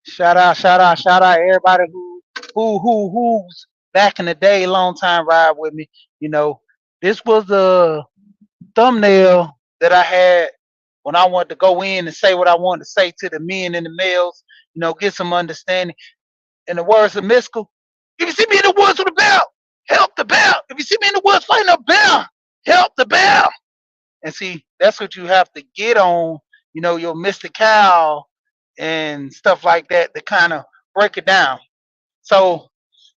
Shout out everybody who's back in the day, long time ride with me. You know, this was the thumbnail that I had when I wanted to go in and say what I wanted to say to the men and the males, get some understanding. In the words of Miskell, if you see me in the woods with a bell, help the bell. If you see me in the woods fighting a bell, help the bell. And see, that's what you have to get on, your Mr. Cow and stuff like that to kind of break it down. So,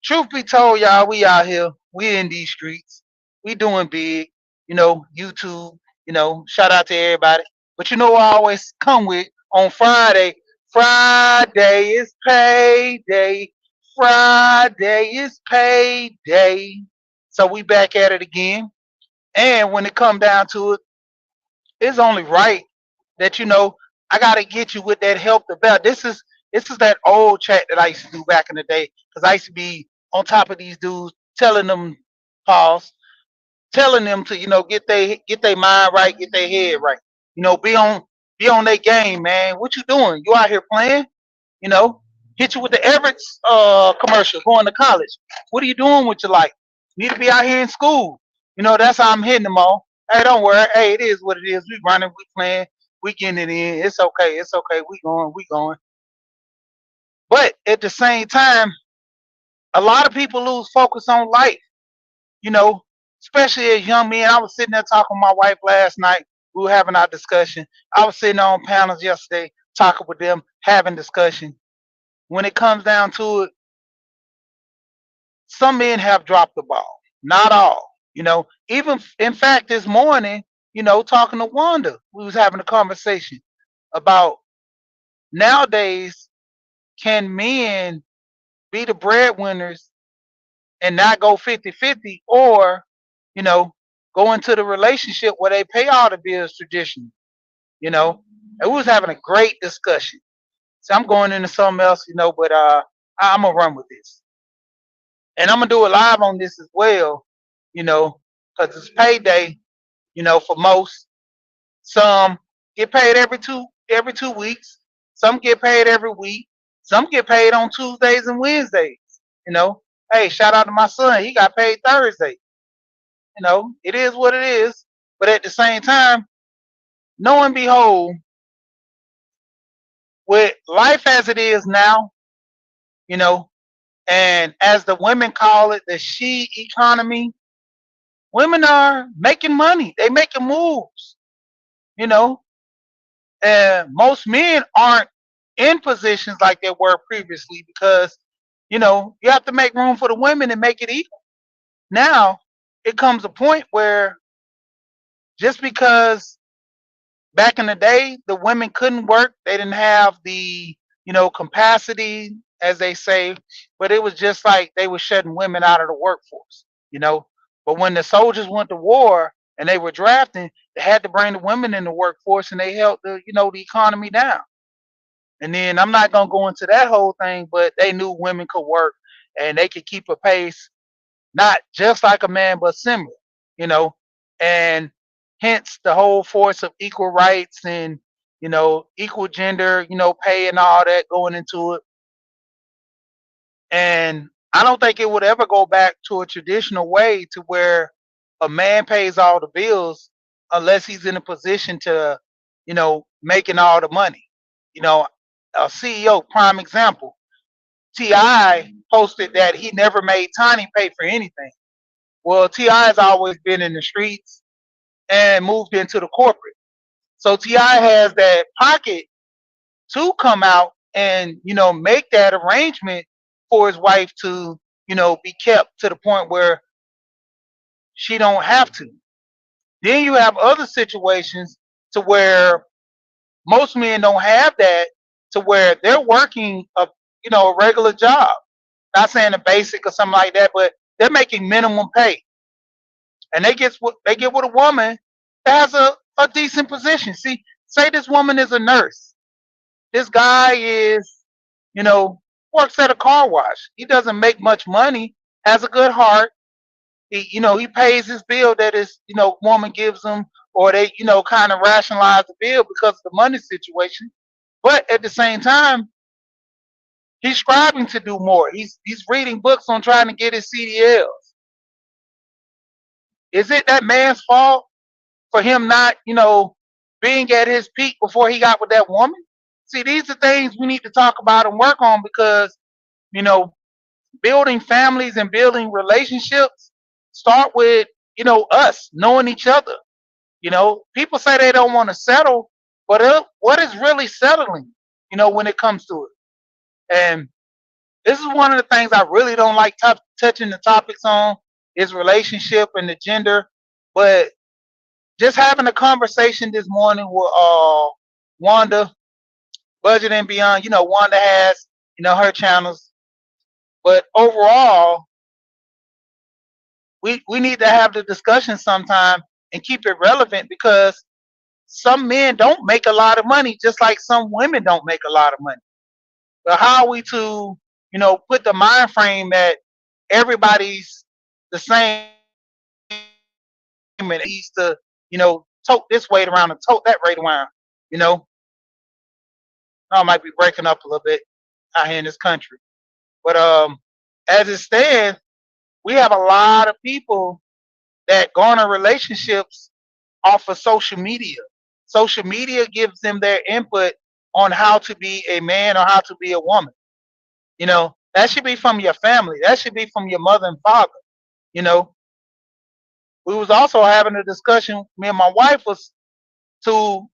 truth be told, y'all, we out here, we in these streets, we doing big, YouTube, shout out to everybody. But you know what I always come with on Friday? Friday is payday. Friday is payday. So we back at it again. And when it come down to it, it's only right that I gotta get you with that help the belt. This is that old chat that I used to do back in the day because I used to be on top of these dudes, telling them pause, telling them to get their mind right, get their head right. Be on their game, man. What you doing? You out here playing? You know, hit you with the Everett's commercial going to college. What are you doing with your life? You need to be out here in school. That's how I'm hitting them all. Hey, don't worry. Hey, it is what it is. We running, we playing, we getting it in. It's okay. It's okay. We going, we going. But at the same time, a lot of people lose focus on life, you know, especially as young men. I was sitting there talking with my wife last night. We were having our discussion. I was sitting on panels yesterday talking with them, having discussion. When it comes down to it, some men have dropped the ball. Not all. Even in fact, this morning, talking to Wanda, we was having a conversation about nowadays, can men be the breadwinners and not go 50-50, or, you know, go into the relationship where they pay all the bills traditionally, you know? And we was having a great discussion. So I'm going into something else, but I'm gonna run with this. And I'm gonna do it live on this as well, you know, because it's payday, for most. Some get paid every two weeks. Some get paid every week. Some get paid on Tuesdays and Wednesdays. You know, hey, shout out to my son. He got paid Thursday. It is what it is. But at the same time, lo and behold, with life as it is now, you know, and as the women call it, the she economy, women are making money. They making moves, you know, and most men aren't in positions like they were previously because you have to make room for the women and make it equal. Now it comes a point where just because back in the day the women couldn't work, they didn't have the capacity, as they say, but it was just like they were shutting women out of the workforce. you know but when the soldiers went to war and they were drafting, they had to bring the women in the workforce, and they held the economy down. And then I'm not gonna go into that whole thing, but they knew women could work and they could keep a pace, not just like a man, but similar, you know, and hence the whole force of equal rights and equal gender, pay and all that going into it. And I don't think it would ever go back to a traditional way to where a man pays all the bills unless he's in a position to, making all the money. You know, a CEO, prime example. Ti posted that he never made Tiny pay for anything. Well, Ti has always been in the streets and moved into the corporate, so Ti has that pocket to come out and make that arrangement for his wife to be kept to the point where she don't have to. Then you have other situations to where most men don't have that, to where they're working a regular job. Not saying a basic or something like that, but they're making minimum pay, and they get with a woman that has a decent position. See, say this woman is a nurse. This guy is, you know, works at a car wash. He doesn't make much money, has a good heart. He pays his bill that his, woman gives him, or they, kind of rationalize the bill because of the money situation. But at the same time, he's striving to do more. He's reading books on trying to get his CDLs. Is it that man's fault for him not, being at his peak before he got with that woman? See, these are things we need to talk about and work on because, you know, building families and building relationships start with, us knowing each other. People say they don't want to settle, but what is really settling, when it comes to it? And this is one of the things I really don't like touching the topics on is relationship and the gender. But just having a conversation this morning with Wanda, Budget and Beyond, Wanda has, her channels. But overall, we need to have the discussion sometime and keep it relevant because some men don't make a lot of money, just like some women don't make a lot of money. But how are we to, put the mind frame that everybody's the same and needs to, tote this weight around and tote that weight around, you know? I might be breaking up a little bit out here in this country. But as it stands, we have a lot of people that garner relationships off of social media. Social media gives them their input on how to be a man or how to be a woman. That should be from your family. That should be from your mother and father. You know, we was also having a discussion. Me and my wife was to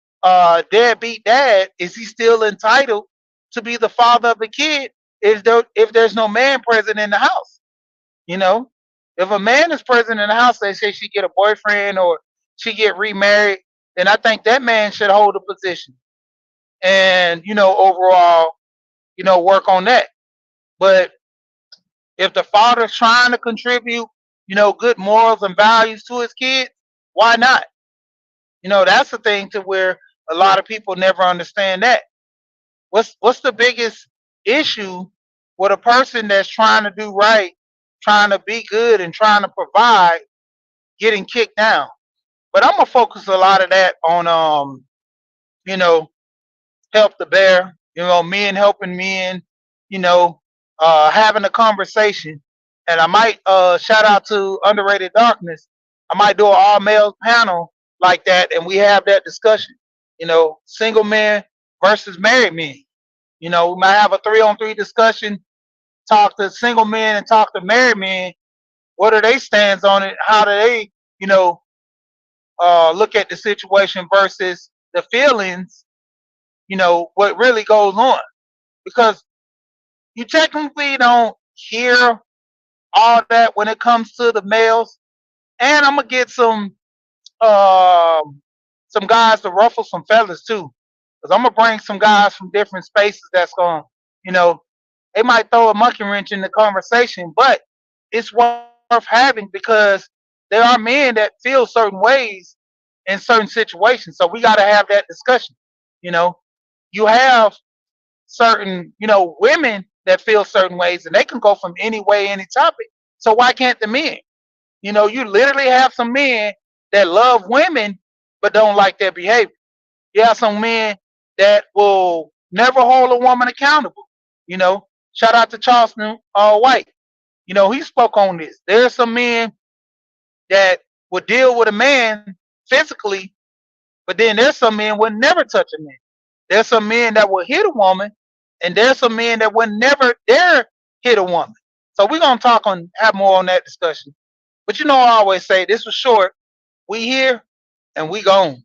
deadbeat dad. Is he still entitled to be the father of the kid? If there's no man present in the house? You know, if a man is present in the house, they say she get a boyfriend or she get remarried, then I think that man should hold a position and overall work on that. But if the father's trying to contribute good morals and values to his kids, why not? That's the thing to where a lot of people never understand that. What's the biggest issue with a person that's trying to do right, trying to be good and trying to provide getting kicked down? But I'm gonna focus a lot of that on you know, help the bear, men helping men, you know, having a conversation. And I might shout out to Underrated Darkness. I might do an all male panel like that and we have that discussion. Single men versus married men. We might have a 3-on-3 discussion, talk to single men and talk to married men. What are they stands on it? How do they, look at the situation versus the feelings, what really goes on? Because you technically don't hear all that when it comes to the males. And I'm gonna get some guys to ruffle some feathers too, because I'm gonna bring some guys from different spaces that's going, you know, they might throw a monkey wrench in the conversation, but it's worth having because there are men that feel certain ways in certain situations. So we got to have that discussion. You know, you have certain, women that feel certain ways and they can go from any way, any topic. So why can't the men? You literally have some men that love women but don't like their behavior. You have some men that will never hold a woman accountable. Shout out to Charleston White. He spoke on this. There are some men that would deal with a man physically, but then there's some men would never touch a man. There's some men that will hit a woman, and there's some men that would never dare hit a woman. So we're gonna have more on that discussion. But I always say this was short. We here and we gone.